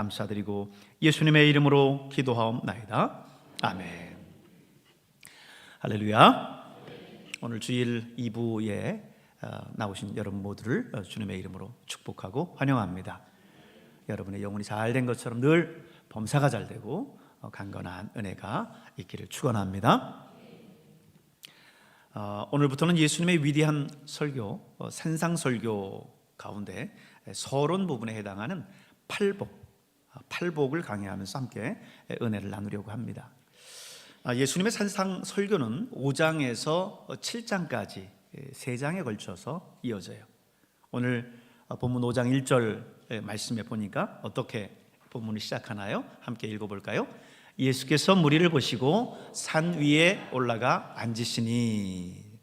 감사드리고 예수님의 이름으로 기도하옵나이다. 아멘. 할렐루야. 오늘 주일 2부에 나오신 여러분 모두를 주님의 이름으로 축복하고 환영합니다. 여러분의 영혼이 잘된 것처럼 늘 범사가 잘되고 강건한 은혜가 있기를 축원합니다. 오늘부터는 예수님의 위대한 설교, 산상설교 가운데 서론 부분에 해당하는 팔복을 강의하면서 함께 은혜를 나누려고 합니다. 예수님의 산상설교는 5장에서 7장까지 3장에 걸쳐서 이어져요. 오늘 본문 5장 1절 말씀에 보니까 어떻게 본문을 시작하나요? 함께 읽어볼까요? 예수께서 무리를 보시고 산 위에 올라가 앉으시니,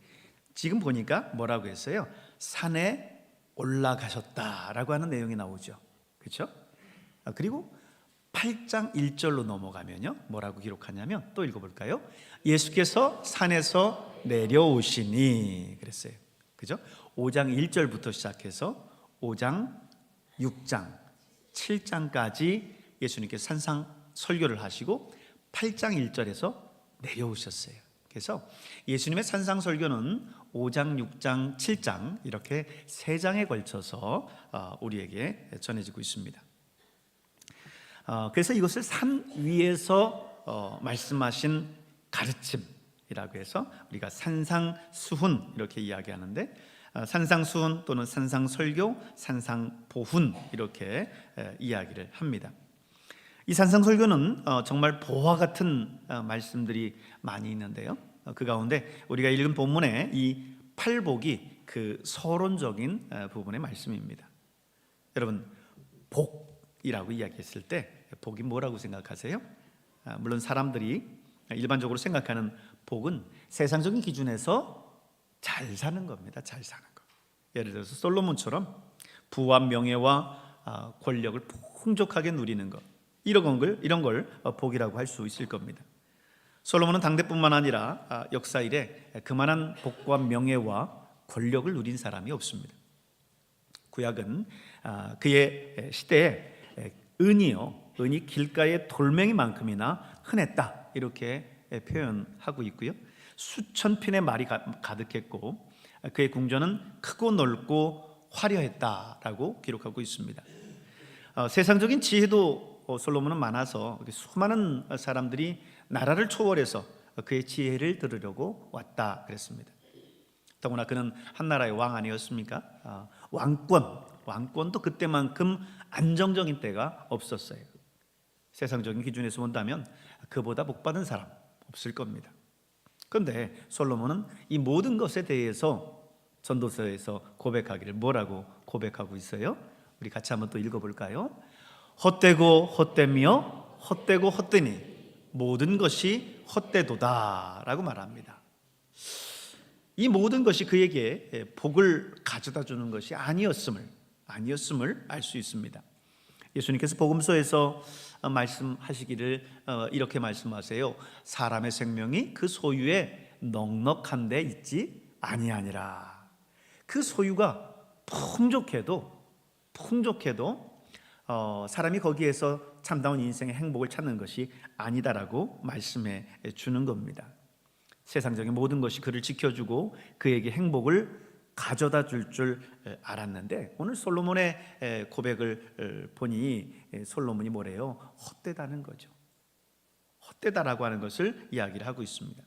지금 보니까 뭐라고 했어요? 산에 올라가셨다라고 하는 내용이 나오죠. 그렇죠? 그리고 8장 1절로 넘어가면요, 뭐라고 기록하냐면, 또 읽어볼까요? 예수께서 산에서 내려오시니 그랬어요. 그죠? 5장 1절부터 시작해서 5장, 6장, 7장까지 예수님께서 산상 설교를 하시고 8장 1절에서 내려오셨어요. 그래서 예수님의 산상 설교는 5장, 6장, 7장 이렇게 3장에 걸쳐서 우리에게 전해지고 있습니다. 그래서 이것을 산 위에서 말씀하신 가르침이라고 해서 우리가 산상수훈 이렇게 이야기하는데, 산상수훈 또는 산상설교, 산상보훈 이렇게 이야기를 합니다. 이 산상설교는 정말 보화 같은 말씀들이 많이 있는데요, 그 가운데 우리가 읽은 본문의 이 팔복이 그 서론적인 부분의 말씀입니다. 여러분, 복이라고 이야기했을 때 복이 뭐라고 생각하세요? 물론 사람들이 일반적으로 생각하는 복은 세상적인 기준에서 잘 사는 겁니다. 잘 사는 것. 예를 들어서 솔로몬처럼 부와 명예와 권력을 풍족하게 누리는 것, 이런 걸 복이라고 할 수 있을 겁니다. 솔로몬은 당대뿐만 아니라 역사 이래 그만한 복과 명예와 권력을 누린 사람이 없습니다. 구약은 그의 시대에 은이 길가의 돌멩이만큼이나 흔했다 이렇게 표현하고 있고요, 수천 핀의 말이 가득했고 그의 궁전은 크고 넓고 화려했다라고 기록하고 있습니다. 세상적인 지혜도 솔로몬은 많아서 수많은 사람들이 나라를 초월해서 그의 지혜를 들으려고 왔다 그랬습니다. 더구나 그는 한 나라의 왕 아니었습니까? 왕권도 그때만큼 안정적인 때가 없었어요. 세상적인 기준에서 본다면 그보다 복받은 사람 없을 겁니다. 그런데 솔로몬은 이 모든 것에 대해서 전도서에서 고백하기를 뭐라고 고백하고 있어요? 우리 같이 한번 또 읽어볼까요? 헛되고 헛되며 헛되고 헛되니 모든 것이 헛되도다 라고 말합니다. 이 모든 것이 그에게 복을 가져다 주는 것이 아니었음을 알 수 있습니다. 예수님께서 복음서에서 말씀하시기를 이렇게 말씀하세요. 사람의 생명이 그 소유에 넉넉한 데 있지 아니하니라. 그 소유가 풍족해도 사람이 거기에서 참다운 인생의 행복을 찾는 것이 아니다라고 말씀해 주는 겁니다. 세상적인 모든 것이 그를 지켜주고 그에게 행복을 가져다 줄 알았는데, 오늘 솔로몬의 고백을 보니 솔로몬이 뭐래요? 헛되다는 거죠. 헛되다라고 하는 것을 이야기를 하고 있습니다.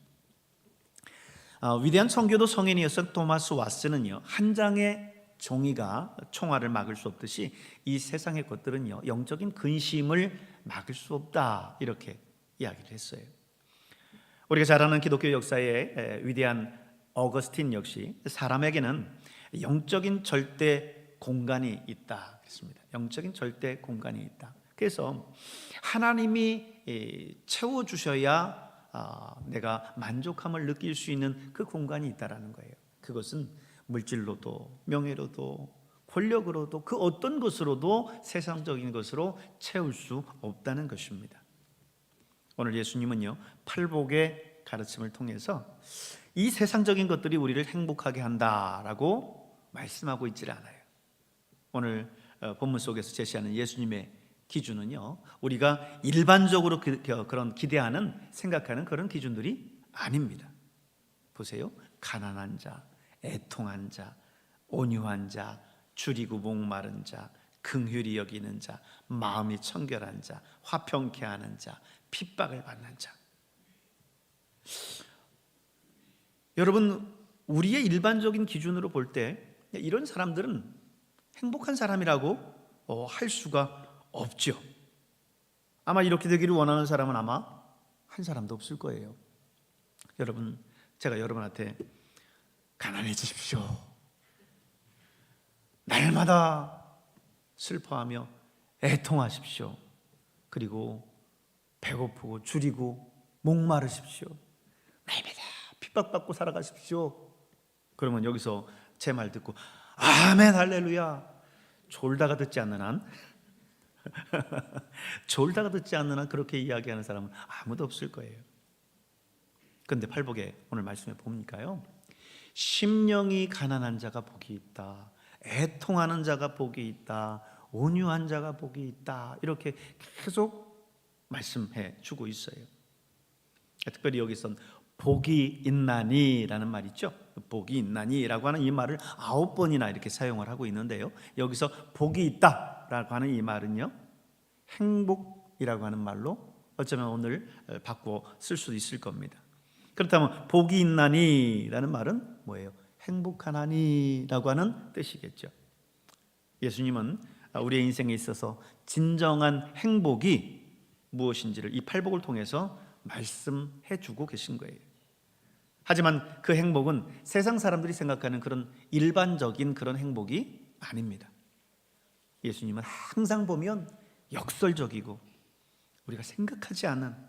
위대한 청교도 성인이었던 토마스 왓슨은요, 한 장의 종이가 총알을 막을 수 없듯이 이 세상의 것들은요, 영적인 근심을 막을 수 없다 이렇게 이야기를 했어요. 우리가 잘 아는 기독교 역사의 위대한 어거스틴 역시 사람에게는 영적인 절대 공간이 있다 그랬습니다. 영적인 절대 공간이 있다. 그래서 하나님이 채워주셔야 내가 만족함을 느낄 수 있는 그 공간이 있다라는 거예요. 그것은 물질로도 명예로도 권력으로도 그 어떤 것으로도 세상적인 것으로 채울 수 없다는 것입니다. 오늘 예수님은요, 팔복의 가르침을 통해서 이 세상적인 것들이 우리를 행복하게 한다라고 말씀하고 있질 않아요. 오늘 본문 속에서 제시하는 예수님의 기준은요, 우리가 일반적으로 그런 기대하는, 생각하는 그런 기준들이 아닙니다. 보세요. 가난한 자, 애통한 자, 온유한 자, 줄이고 목마른 자, 긍휼히 여기는 자, 마음이 청결한 자, 화평케 하는 자, 핍박을 받는 자. 여러분, 우리의 일반적인 기준으로 볼 때 이런 사람들은 행복한 사람이라고 할 수가 없죠. 아마 이렇게 되기를 원하는 사람은 아마 한 사람도 없을 거예요. 여러분, 제가 여러분한테 가난해지십시오, 날마다 슬퍼하며 애통하십시오, 그리고 배고프고 줄이고 목마르십시오, 날마다 핍박받고 살아가십시오, 그러면 여기서 제 말 듣고 아멘 할렐루야 졸다가 듣지 않는 한 졸다가 듣지 않는 한 그렇게 이야기하는 사람은 아무도 없을 거예요. 그런데 팔복에 오늘 말씀에 보니까요, 심령이 가난한 자가 복이 있다, 애통하는 자가 복이 있다, 온유한 자가 복이 있다, 이렇게 계속 말씀해 주고 있어요. 특별히 여기선 복이 있나니 라는 말 있죠. 복이 있나니 라고 하는 이 말을 9번이나 이렇게 사용을 하고 있는데요, 여기서 복이 있다 라고 하는 이 말은요, 행복이라고 하는 말로 어쩌면 오늘 바꿔 쓸 수도 있을 겁니다. 그렇다면 복이 있나니 라는 말은 뭐예요? 행복하나니 라고 하는 뜻이겠죠. 예수님은 우리의 인생에 있어서 진정한 행복이 무엇인지를 이 팔복을 통해서 말씀해 주고 계신 거예요. 하지만 그 행복은 세상 사람들이 생각하는 그런 일반적인 그런 행복이 아닙니다. 예수님은 항상 보면 역설적이고 우리가 생각하지 않은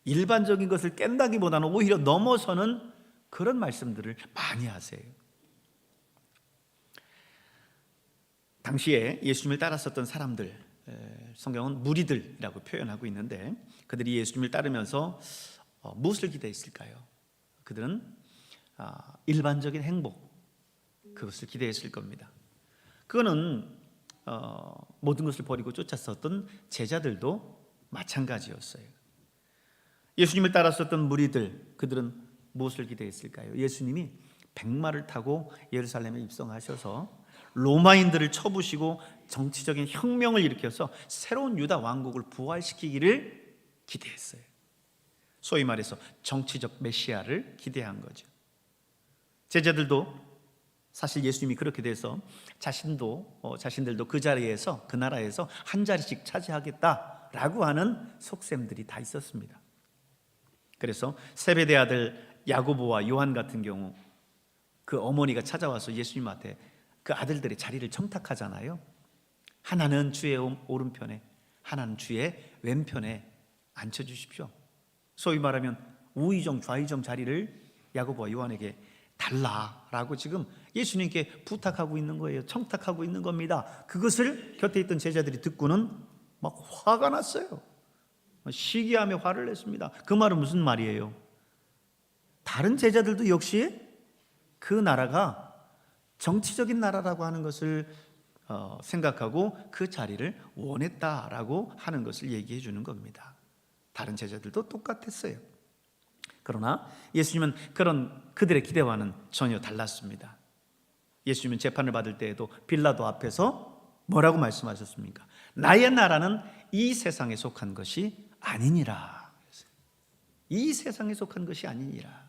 일반적인 것을 깬다기보다는 오히려 넘어서는 그런 말씀들을 많이 하세요. 당시에 예수님을 따랐었던 사람들, 성경은 무리들이라고 표현하고 있는데, 그들이 예수님을 따르면서 무엇을 기대했을까요? 그들은 일반적인 행복, 그것을 기대했을 겁니다. 그거는 모든 것을 버리고 쫓았었던 제자들도 마찬가지였어요. 예수님을 따랐었던 무리들, 그들은 무엇을 기대했을까요? 예수님이 백마를 타고 예루살렘에 입성하셔서 로마인들을 쳐부시고 정치적인 혁명을 일으켜서 새로운 유다 왕국을 부활시키기를 기대했어요. 소위 말해서 정치적 메시아를 기대한 거죠. 제자들도 사실 예수님이 그렇게 돼서 자신들도 그 자리에서, 그 나라에서 한 자리씩 차지하겠다라고 하는 속셈들이 다 있었습니다. 그래서 세베대 아들 야고보와 요한 같은 경우 그 어머니가 찾아와서 예수님 앞에 그 아들들의 자리를 청탁하잖아요. 하나는 주의 오른편에, 하나는 주의 왼편에 앉혀주십시오. 소위 말하면 우의정 좌의정 자리를 야고보와 요한에게 달라라고 지금 예수님께 부탁하고 있는 거예요. 청탁하고 있는 겁니다. 그것을 곁에 있던 제자들이 듣고는 막 화가 났어요. 시기하며 화를 냈습니다. 그 말은 무슨 말이에요? 다른 제자들도 역시 그 나라가 정치적인 나라라고 하는 것을 생각하고 그 자리를 원했다라고 하는 것을 얘기해 주는 겁니다. 다른 제자들도 똑같았어요. 그러나 예수님은 그들의 기대와는 전혀 달랐습니다. 예수님은 재판을 받을 때에도 빌라도 앞에서 뭐라고 말씀하셨습니까? 나의 나라는 이 세상에 속한 것이 아니니라. 이 세상에 속한 것이 아니니라.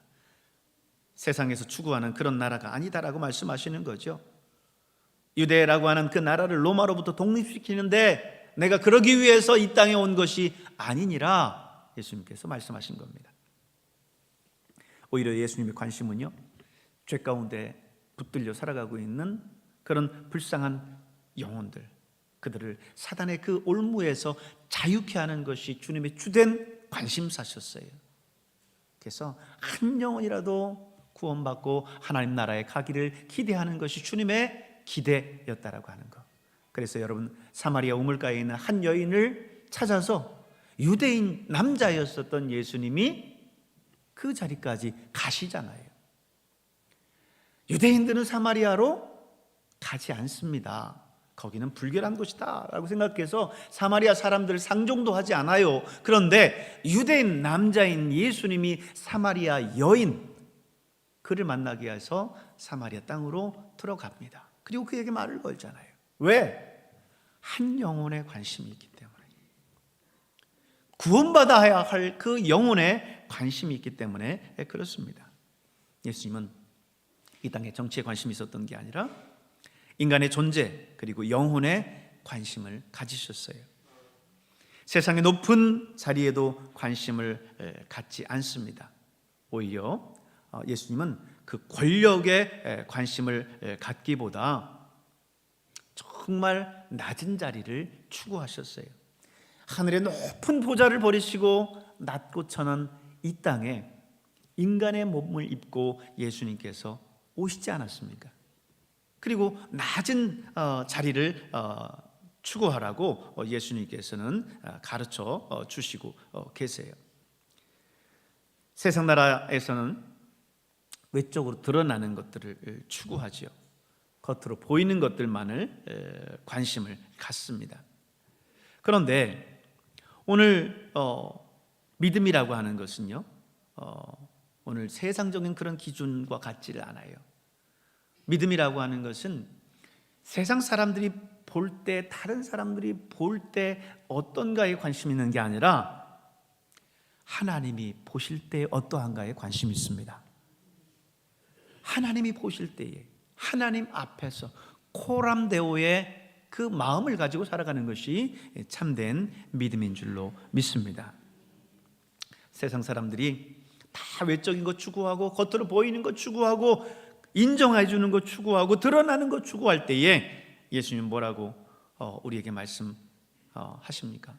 세상에서 추구하는 그런 나라가 아니다라고 말씀하시는 거죠. 유대라고 하는 그 나라를 로마로부터 독립시키는데 내가 그러기 위해서 이 땅에 온 것이 아니니라 예수님께서 말씀하신 겁니다. 오히려 예수님의 관심은요, 죄 가운데 붙들려 살아가고 있는 그런 불쌍한 영혼들, 그들을 사단의 그 올무에서 자유케 하는 것이 주님의 주된 관심사셨어요. 그래서 한 영혼이라도 구원받고 하나님 나라에 가기를 기대하는 것이 주님의 기대였다라고 하는 것. 그래서 여러분, 사마리아 우물가에 있는 한 여인을 찾아서 유대인 남자였었던 예수님이 그 자리까지 가시잖아요. 유대인들은 사마리아로 가지 않습니다. 거기는 불결한 곳이다 라고 생각해서 사마리아 사람들 상종도 하지 않아요. 그런데 유대인 남자인 예수님이 사마리아 여인, 그를 만나게 해서 사마리아 땅으로 들어갑니다. 그리고 그에게 말을 걸잖아요. 왜? 한 영혼에 관심이 있기 때문에, 구원받아야 할 그 영혼에 관심이 있기 때문에 그렇습니다. 예수님은 이 땅의 정치에 관심이 있었던 게 아니라 인간의 존재 그리고 영혼에 관심을 가지셨어요. 세상의 높은 자리에도 관심을 갖지 않습니다. 오히려 예수님은 그 권력에 관심을 갖기보다 정말 낮은 자리를 추구하셨어요. 하늘의 높은 보좌를 버리시고 낮고 천한 이 땅에 인간의 몸을 입고 예수님께서 오시지 않았습니까? 그리고 낮은 자리를 추구하라고 예수님께서는 가르쳐 주시고 계세요. 세상 나라에서는 외적으로 드러나는 것들을 추구하죠. 겉으로 보이는 것들만을 관심을 갖습니다. 그런데 오늘 믿음이라고 하는 것은요, 오늘 세상적인 그런 기준과 같지를 않아요. 믿음이라고 하는 것은 세상 사람들이 볼 때, 다른 사람들이 볼 때 어떤가에 관심이 있는 게 아니라 하나님이 보실 때 어떠한가에 관심이 있습니다. 하나님이 보실 때에 하나님 앞에서 코람데오의 그 마음을 가지고 살아가는 것이 참된 믿음인 줄로 믿습니다. 세상 사람들이 다 외적인 것 추구하고 겉으로 보이는 것 추구하고 인정해 주는 것 추구하고 드러나는 것 추구할 때에 예수님 뭐라고 우리에게 말씀하십니까?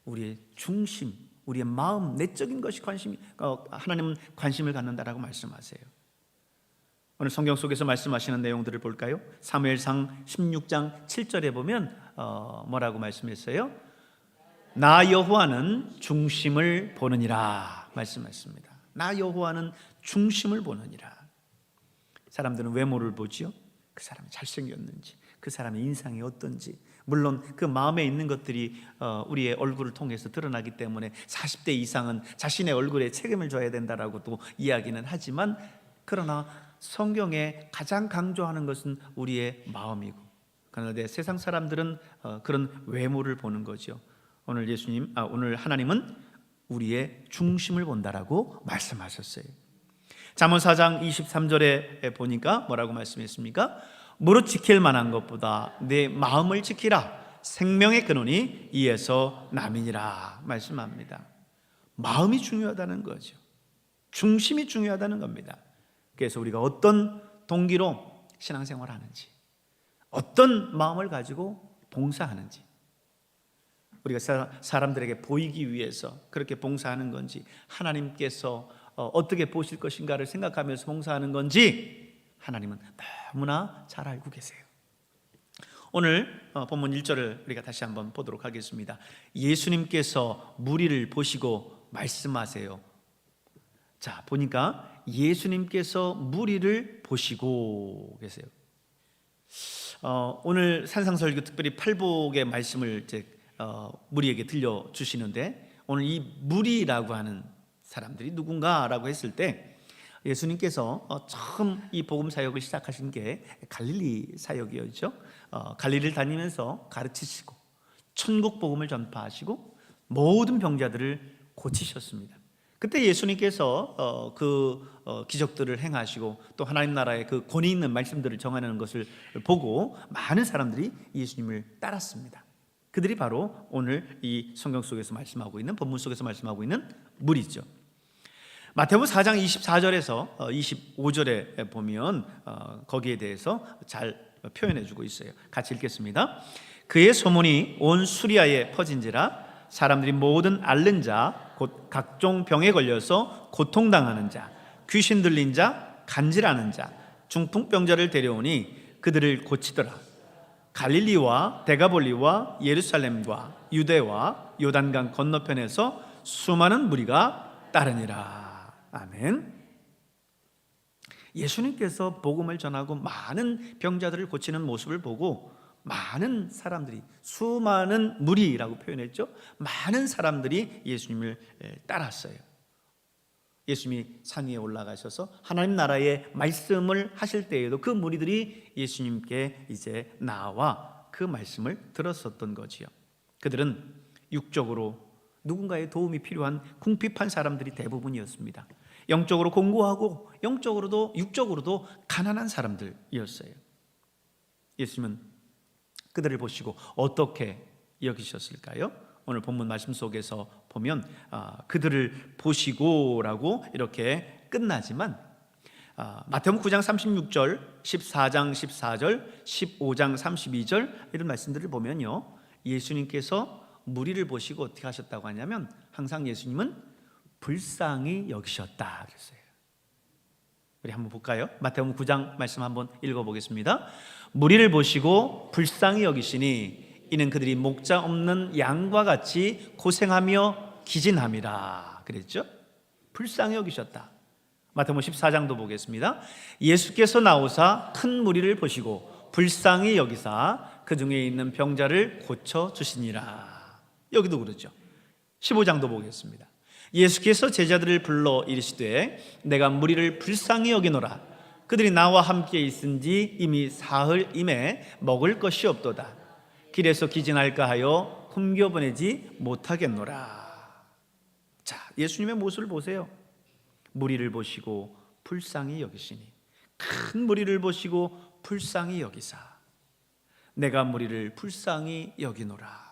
우리의 중심, 우리의 마음, 내적인 것이 하나님은 관심을 갖는다라고 말씀하세요. 오늘 성경 속에서 말씀하시는 내용들을 볼까요? 사무엘상 16장 7절에 보면 뭐라고 말씀했어요? 나 여호와는 중심을 보느니라 말씀했습니다. 나 여호와는 중심을 보느니라. 사람들은 외모를 보지요. 그 사람이 잘생겼는지, 그 사람의 인상이 어떤지, 물론 그 마음에 있는 것들이 우리의 얼굴을 통해서 드러나기 때문에 40대 이상은 자신의 얼굴에 책임을 져야 된다라고 또 이야기는 하지만, 그러나 성경에 가장 강조하는 것은 우리의 마음이고, 그런데 세상 사람들은 그런 외모를 보는 거죠. 오늘 하나님은 우리의 중심을 본다라고 말씀하셨어요. 잠언 4장 23절에 보니까 뭐라고 말씀했습니까? 무릇 지킬 만한 것보다 내 마음을 지키라. 생명의 근원이 이에서 남이니라 말씀합니다. 마음이 중요하다는 거죠. 중심이 중요하다는 겁니다. 그래서 우리가 어떤 동기로 신앙생활을 하는지, 어떤 마음을 가지고 봉사하는지, 우리가 사람들에게 보이기 위해서 그렇게 봉사하는 건지, 하나님께서 어떻게 보실 것인가를 생각하면서 봉사하는 건지 하나님은 너무나 잘 알고 계세요. 오늘 본문 1절을 우리가 다시 한번 보도록 하겠습니다. 예수님께서 무리를 보시고 말씀하세요. 자, 보니까 예수님께서 무리를 보시고 계세요. 오늘 산상설교 특별히 팔복의 말씀을 무리에게 들려주시는데, 오늘 이 무리라고 하는 사람들이 누군가라고 했을 때 예수님께서 처음 이 복음 사역을 시작하신 게 갈릴리 사역이었죠. 갈릴리를 다니면서 가르치시고 천국 복음을 전파하시고 모든 병자들을 고치셨습니다. 그때 예수님께서 기적들을 행하시고 또 하나님 나라의 그 권위 있는 말씀들을 정하는 것을 보고 많은 사람들이 예수님을 따랐습니다. 그들이 바로 오늘 이 성경 속에서 말씀하고 있는, 본문 속에서 말씀하고 있는 무리죠. 마태복음 4장 24절에서 25절에 보면 거기에 대해서 잘 표현해 주고 있어요. 같이 읽겠습니다. 그의 소문이 온 수리아에 퍼진지라 사람들이 모든 앓는 자, 곧 각종 병에 걸려서 고통당하는 자, 귀신 들린 자, 간질하는 자, 중풍병자를 데려오니 그들을 고치더라. 갈릴리와 데가볼리와 예루살렘과 유대와 요단강 건너편에서 수많은 무리가 따르니라. 아멘. 예수님께서 복음을 전하고 많은 병자들을 고치는 모습을 보고 많은 사람들이, 수많은 무리라고 표현했죠. 많은 사람들이 예수님을 따랐어요. 예수님이 산 위에 올라가셔서 하나님 나라의 말씀을 하실 때에도 그 무리들이 예수님께 이제 나와 그 말씀을 들었었던 거지요. 그들은 육적으로 누군가의 도움이 필요한 궁핍한 사람들이 대부분이었습니다. 영적으로 공고하고 육적으로도 가난한 사람들이었어요. 예수님은 그들을 보시고 어떻게 여기셨을까요? 오늘 본문 말씀 속에서 보면 그들을 보시고라고 이렇게 끝나지만 마태복음 9장 36절, 14장 14절, 15장 32절 이런 말씀들을 보면요, 예수님께서 무리를 보시고 어떻게 하셨다고 하냐면 항상 예수님은 불쌍히 여기셨다 그랬어요. 우리 한번 볼까요? 마태복음 9장 말씀 한번 읽어보겠습니다. 무리를 보시고 불쌍히 여기시니 이는 그들이 목자 없는 양과 같이 고생하며 기진함이라 그랬죠? 불쌍히 여기셨다. 마태복음 14장도 보겠습니다. 예수께서 나오사 큰 무리를 보시고 불쌍히 여기사 그 중에 있는 병자를 고쳐주시니라. 여기도 그러죠. 15장도 보겠습니다. 예수께서 제자들을 불러 이르시되 내가 무리를 불쌍히 여기노라. 그들이 나와 함께 있은지 이미 사흘임에 먹을 것이 없도다. 길에서 기진할까 하여 옮겨보내지 못하겠노라. 자, 예수님의 모습을 보세요. 무리를 보시고 불쌍히 여기시니, 큰 무리를 보시고 불쌍히 여기사 내가 무리를 불쌍히 여기노라.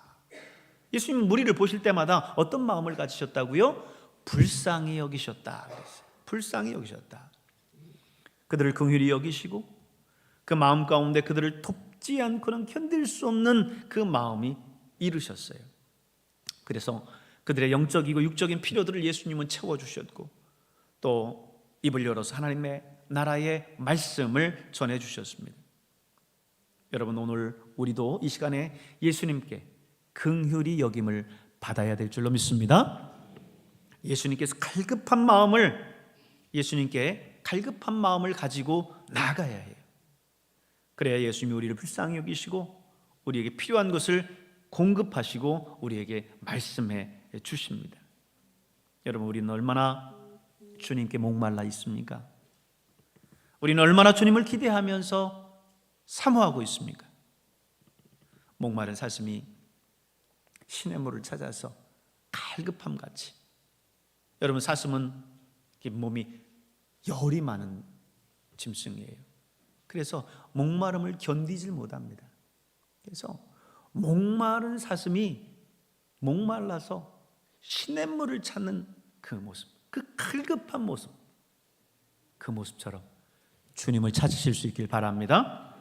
예수님은 무리를 보실 때마다 어떤 마음을 가지셨다고요? 불쌍히 여기셨다 그랬어요. 불쌍히 여기셨다. 그들을 긍휼히 여기시고 그 마음 가운데 그들을 돕지 않고는 견딜 수 없는 그 마음이 이르셨어요. 그래서 그들의 영적이고 육적인 필요들을 예수님은 채워주셨고 또 입을 열어서 하나님의 나라의 말씀을 전해주셨습니다. 여러분, 오늘 우리도 이 시간에 예수님께 긍휼히 여김을 받아야 될 줄로 믿습니다. 예수님께서 예수님께 갈급한 마음을 가지고 나아가야 해요. 그래야 예수님이 우리를 불쌍히 여기시고 우리에게 필요한 것을 공급하시고 우리에게 말씀해 주십니다. 여러분, 우리는 얼마나 주님께 목말라 있습니까? 우리는 얼마나 주님을 기대하면서 사모하고 있습니까? 목마른 사슴이 시냇물을 찾아서 갈급함 같이, 여러분, 사슴은 몸이 열이 많은 짐승이에요. 그래서 목마름을 견디질 못합니다. 그래서 목마른 사슴이 목말라서 시냇물을 찾는 그 모습, 그 갈급한 모습, 그 모습처럼 주님을 찾으실 수 있길 바랍니다.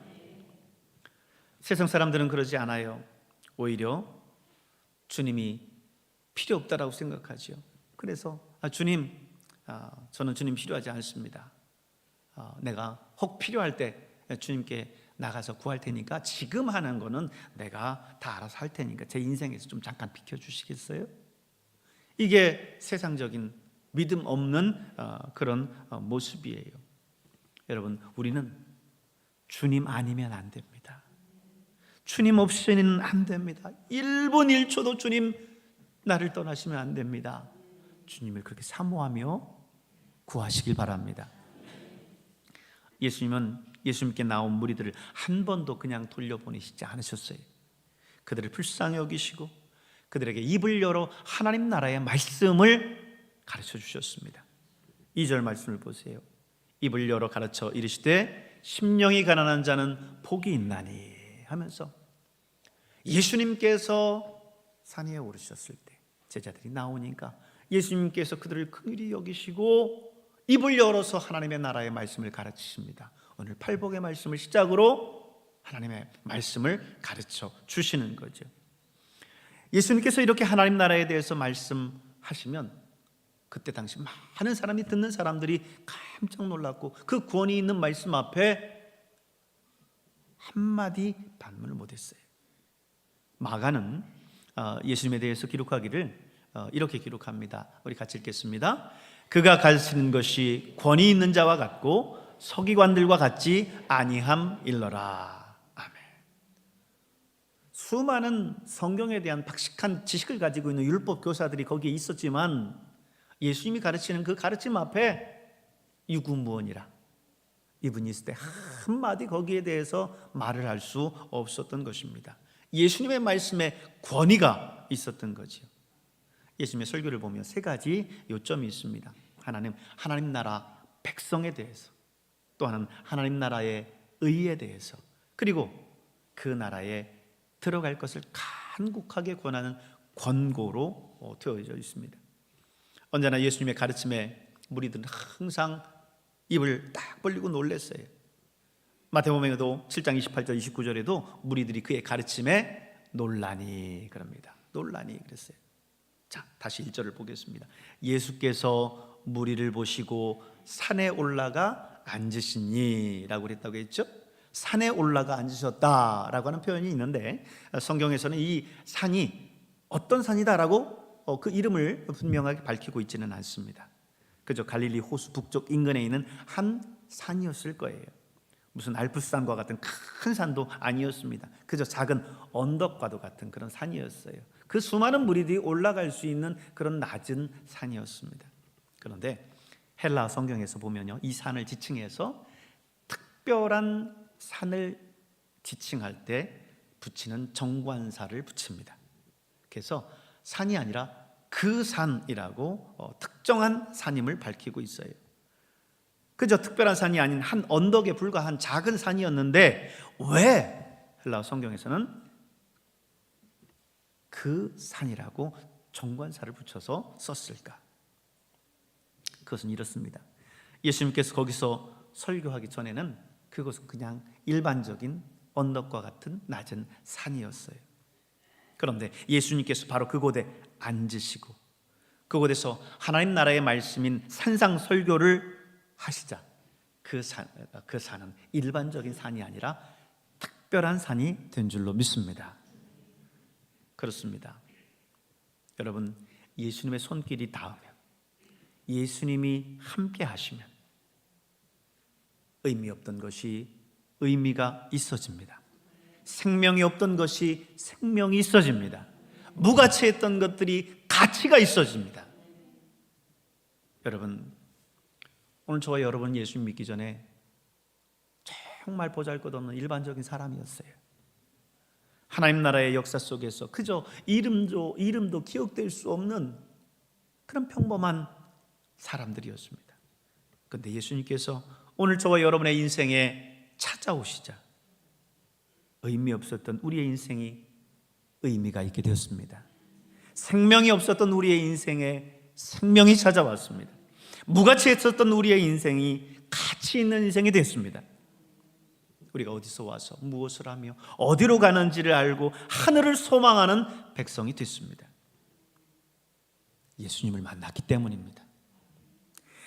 세상 사람들은 그러지 않아요. 오히려 주님이 필요 없다라고 생각하죠. 그래서 주님, 저는 주님 필요하지 않습니다. 내가 혹 필요할 때 주님께 나가서 구할 테니까 지금 하는 거는 내가 다 알아서 할 테니까 제 인생에서 좀 잠깐 비켜주시겠어요? 이게 세상적인 믿음 없는 그런 모습이에요. 여러분, 우리는 주님 아니면 안 됩니다. 주님 없이는 안 됩니다. 1분 1초도 주님 나를 떠나시면 안 됩니다. 주님을 그렇게 사모하며 구하시길 바랍니다. 예수님은 예수님께 나온 무리들을 한 번도 그냥 돌려보내시지 않으셨어요. 그들을 불쌍히 여기시고 그들에게 입을 열어 하나님 나라의 말씀을 가르쳐 주셨습니다. 2절 말씀을 보세요. 입을 열어 가르쳐 이르시되 심령이 가난한 자는 복이 있나니 하면서 예수님께서 산 위에 오르셨을 때 제자들이 나오니까 예수님께서 그들을 긍휼히 여기시고 입을 열어서 하나님의 나라의 말씀을 가르치십니다. 오늘 팔복의 말씀을 시작으로 하나님의 말씀을 가르쳐 주시는 거죠. 예수님께서 이렇게 하나님 나라에 대해서 말씀하시면 그때 당시 많은 사람이, 듣는 사람들이 깜짝 놀랐고 그 권위 있는 말씀 앞에 한마디 반문을 못했어요. 마가는 예수님에 대해서 기록하기를 이렇게 기록합니다. 우리 같이 읽겠습니다. 그가 가르치는 것이 권위 있는 자와 같고 서기관들과 같지 아니함일러라. 아멘. 수많은 성경에 대한 박식한 지식을 가지고 있는 율법 교사들이 거기에 있었지만 예수님이 가르치는 그 가르침 앞에 유구무원이라 이분이 있을 때 한마디 거기에 대해서 말을 할 수 없었던 것입니다. 예수님의 말씀에 권위가 있었던 거지요. 예수님의 설교를 보면 세 가지 요점이 있습니다. 하나님 나라 백성에 대해서, 또 하나는 하나님 나라의 의에 대해서, 그리고 그 나라에 들어갈 것을 간곡하게 권하는 권고로 되어져 있습니다. 언제나 예수님의 가르침에 무리들은 항상 입을 딱 벌리고 놀랐어요. 마태복음에도 7장 28절 29절에도 무리들이 그의 가르침에 놀라니 그럽니다. 놀라니 그랬어요. 자, 다시 1절을 보겠습니다. 예수께서 무리를 보시고 산에 올라가 앉으시니 라고 그랬다고 했죠. 산에 올라가 앉으셨다라고 하는 표현이 있는데 성경에서는 이 산이 어떤 산이다라고 그 이름을 분명하게 밝히고 있지는 않습니다. 그저 갈릴리 호수 북쪽 인근에 있는 한 산이었을 거예요. 무슨 알프스산과 같은 큰 산도 아니었습니다. 그저 작은 언덕과도 같은 그런 산이었어요. 그 수많은 무리들이 올라갈 수 있는 그런 낮은 산이었습니다. 그런데 헬라 성경에서 보면요, 이 산을 지칭해서 특별한 산을 지칭할 때 붙이는 정관사를 붙입니다. 그래서 산이 아니라 그 산이라고 특정한 산임을 밝히고 있어요. 그저 특별한 산이 아닌 한 언덕에 불과한 작은 산이었는데 왜 헬라 성경에서는 그 산이라고 정관사를 붙여서 썼을까? 그것은 이렇습니다. 예수님께서 거기서 설교하기 전에는 그것은 그냥 일반적인 언덕과 같은 낮은 산이었어요. 그런데 예수님께서 바로 그곳에 앉으시고 그곳에서 하나님 나라의 말씀인 산상설교를 하시자 그 산은 일반적인 산이 아니라 특별한 산이 된 줄로 믿습니다. 그렇습니다. 여러분, 예수님의 손길이 닿으면, 예수님이 함께 하시면 의미 없던 것이 의미가 있어집니다. 생명이 없던 것이 생명이 있어집니다. 무가치했던 것들이 가치가 있어집니다. 여러분, 오늘 저와 여러분 예수님 믿기 전에 정말 보잘것없는 일반적인 사람이었어요. 하나님 나라의 역사 속에서 그저 이름도 기억될 수 없는 그런 평범한 사람들이었습니다. 그런데 예수님께서 오늘 저와 여러분의 인생에 찾아오시자 의미 없었던 우리의 인생이 의미가 있게 되었습니다. 생명이 없었던 우리의 인생에 생명이 찾아왔습니다. 무가치했었던 우리의 인생이 가치 있는 인생이 됐습니다. 우리가 어디서 와서 무엇을 하며 어디로 가는지를 알고 하늘을 소망하는 백성이 됐습니다. 예수님을 만났기 때문입니다.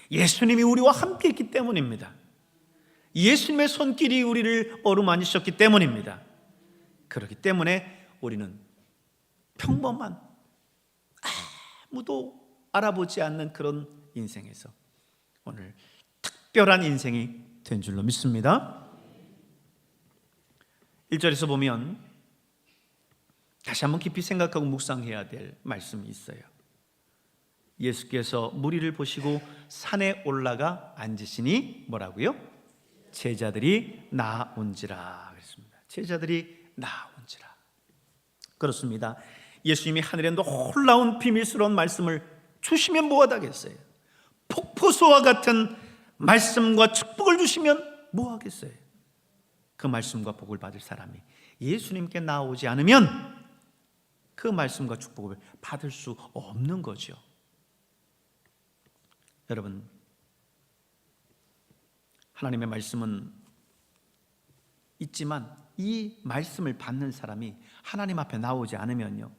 예수님이 우리와 함께 있기 때문입니다. 예수님의 손길이 우리를 어루만지셨기 때문입니다. 그렇기 때문에 우리는 평범한 아무도 알아보지 않는 그런 인생에서 오늘 특별한 인생이 된 줄로 믿습니다. 1절에서 보면 다시 한번 깊이 생각하고 묵상해야 될 말씀이 있어요. 예수께서 무리를 보시고 산에 올라가 앉으시니 뭐라고요? 제자들이 나온지라 그랬습니다. 제자들이 나온지라. 그렇습니다. 예수님이 하늘에 놀라운 비밀스러운 말씀을 주시면 뭐하다겠어요? 폭포수와 같은 말씀과 축복을 주시면 뭐하겠어요? 그 말씀과 복을 받을 사람이 예수님께 나오지 않으면 그 말씀과 축복을 받을 수 없는 거죠. 여러분, 하나님의 말씀은 있지만 이 말씀을 받는 사람이 하나님 앞에 나오지 않으면요,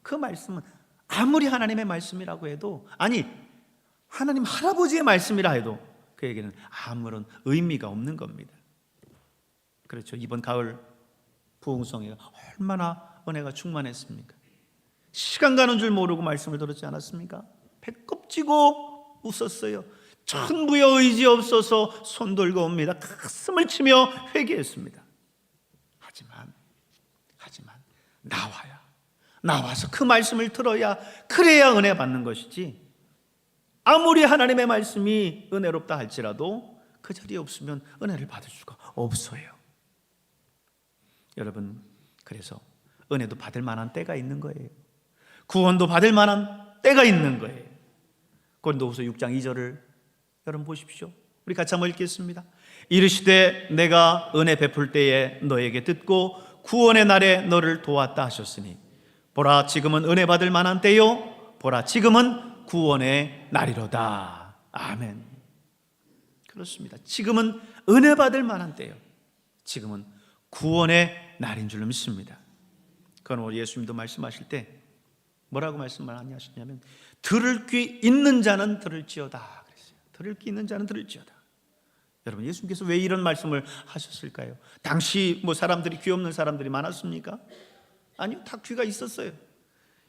그 말씀은 아무리 하나님의 말씀이라고 해도, 아니 하나님 할아버지의 말씀이라 해도 그에게는 아무런 의미가 없는 겁니다. 그렇죠. 이번 가을 부흥성회가 얼마나 은혜가 충만했습니까? 시간 가는 줄 모르고 말씀을 들었지 않았습니까? 배꼽 쥐고 웃었어요. 천부의 의지 없어서 손 들고 옵니다. 가슴을 치며 회개했습니다. 하지만 나와서 그 말씀을 들어야, 그래야 은혜 받는 것이지, 아무리 하나님의 말씀이 은혜롭다 할지라도 그 자리에 없으면 은혜를 받을 수가 없어요. 여러분, 그래서 은혜도 받을 만한 때가 있는 거예요. 구원도 받을 만한 때가 있는 거예요. 고린도후서 6장 2절을 여러분 보십시오. 우리 같이 한번 읽겠습니다. 이르시되 내가 은혜 베풀 때에 너에게 듣고 구원의 날에 너를 도왔다 하셨으니 보라 지금은 은혜 받을 만한 때요 보라 지금은 구원의 날이로다. 아멘. 그렇습니다. 지금은 은혜 받을 만한 때요, 지금은 구원의 날인 줄로 믿습니다. 그건 우리 예수님도 말씀하실 때 뭐라고 말씀을 많이 하셨냐면, 들을 귀 있는 자는 들을지어다 그랬어요. 들을 귀 있는 자는 들을지어다. 여러분, 예수님께서 왜 이런 말씀을 하셨을까요? 당시 사람들이, 귀 없는 사람들이 많았습니까? 아니요, 다 귀가 있었어요.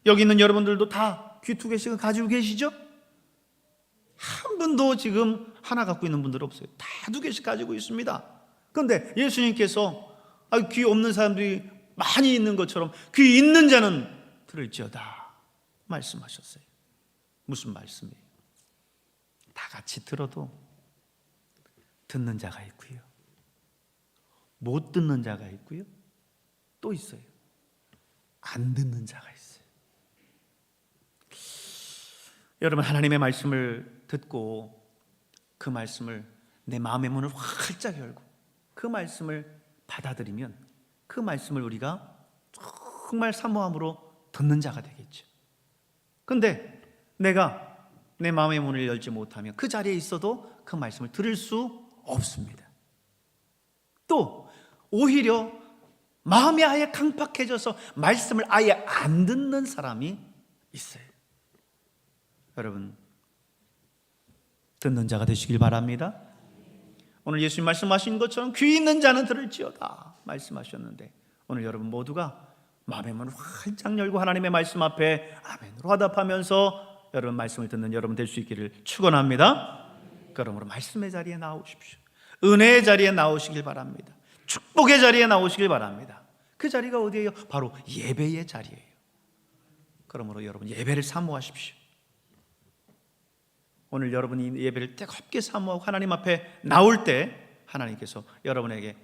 여기 있는 여러분들도 다 귀 2개씩은 가지고 계시죠? 한 분도 지금 하나 갖고 있는 분들 없어요. 다 2개씩 가지고 있습니다. 그런데 예수님께서 귀 없는 사람들이 많이 있는 것처럼 귀 있는 자는 들을지어다 말씀하셨어요. 무슨 말씀이에요? 다 같이 들어도 듣는 자가 있고요, 못 듣는 자가 있고요, 또 있어요, 안 듣는 자가 있어요. 여러분, 하나님의 말씀을 듣고 그 말씀을 내 마음의 문을 활짝 열고 그 말씀을 받아들이면 그 말씀을 우리가 정말 사모함으로 듣는 자가 되겠죠. 그런데 내가 내 마음의 문을 열지 못하면 그 자리에 있어도 그 말씀을 들을 수 없습니다. 또 오히려 마음이 아예 강팍해져서 말씀을 아예 안 듣는 사람이 있어요. 여러분, 듣는 자가 되시길 바랍니다. 오늘 예수님 말씀하신 것처럼 귀 있는 자는 들을지어다 말씀하셨는데, 오늘 여러분 모두가 마음의 문을 활짝 열고 하나님의 말씀 앞에 아멘으로 화답하면서 여러분 말씀을 듣는 여러분 될 수 있기를 축원합니다. 그러므로 말씀의 자리에 나오십시오. 은혜의 자리에 나오시길 바랍니다. 축복의 자리에 나오시길 바랍니다. 그 자리가 어디예요? 바로 예배의 자리예요. 그러므로 여러분 예배를 사모하십시오. 오늘 여러분이 예배를 뜨겁게 사모하고 하나님 앞에 나올 때 하나님께서 여러분에게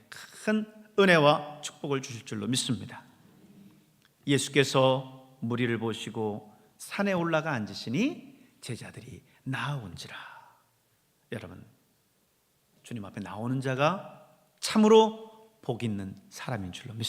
큰 은혜와 축복을 주실 줄로 믿습니다. 예수께서 무리를 보시고 산에 올라가 앉으시니 제자들이 나아온지라. 여러분, 주님 앞에 나오는 자가 참으로 복 있는 사람인 줄로 믿습니다.